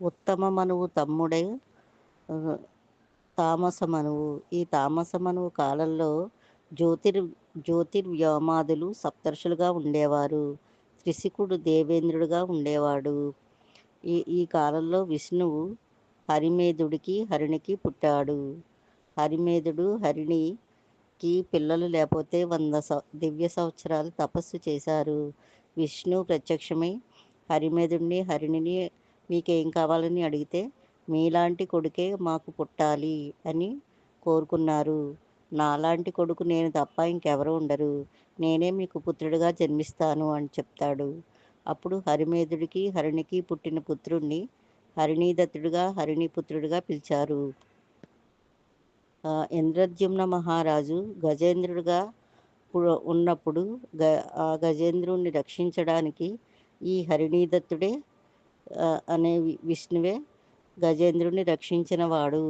ఉత్తమ మనువు తమ్ముడే ఆహ్, తామస మనువు. ఈ తామస మనువు కాలంలో జ్యోతిర్ జ్యోతిర్వ్యోమాదులు సప్తర్షులుగా ఉండేవారు. త్రిశికుడు దేవేంద్రుడుగా ఉండేవాడు. ఈ ఈ కాలంలో విష్ణువు హరిమేధుడికి, హరిణికి పుట్టాడు. హరిమేధుడు హరిణికి పిల్లలు లేపోతే 100 దివ్య సంవత్సరాలు తపస్సు చేశారు. విష్ణువు ప్రత్యక్షమై హరిమేధుడిని, హరిణిని మీకేం కావాలని అడిగితే, మీలాంటి కొడుకే మాకు పుట్టాలి అని కోరుకున్నారు. నాలాంటి కొడుకు నేను తప్ప ఇంకెవరు ఉండరు. నేనే మీకు పుత్రుడిగా జన్మిస్తాను అని చెప్తాడు. అప్పుడు హరిమేధుడికి, హరిణికి పుట్టిన పుత్రుడిని హరిణీదత్తుడిగా, హరిణీపుత్రుడిగా పిలిచారు. ఇంద్రద్యుమ్న మహారాజు గజేంద్రుడిగా ఉన్నప్పుడు ఆ గజేంద్రుణ్ణి రక్షించడానికి ఈ హరిణీదత్తుడే అనే విష్ణువే గజేంద్రుడిని రక్షించినవాడు.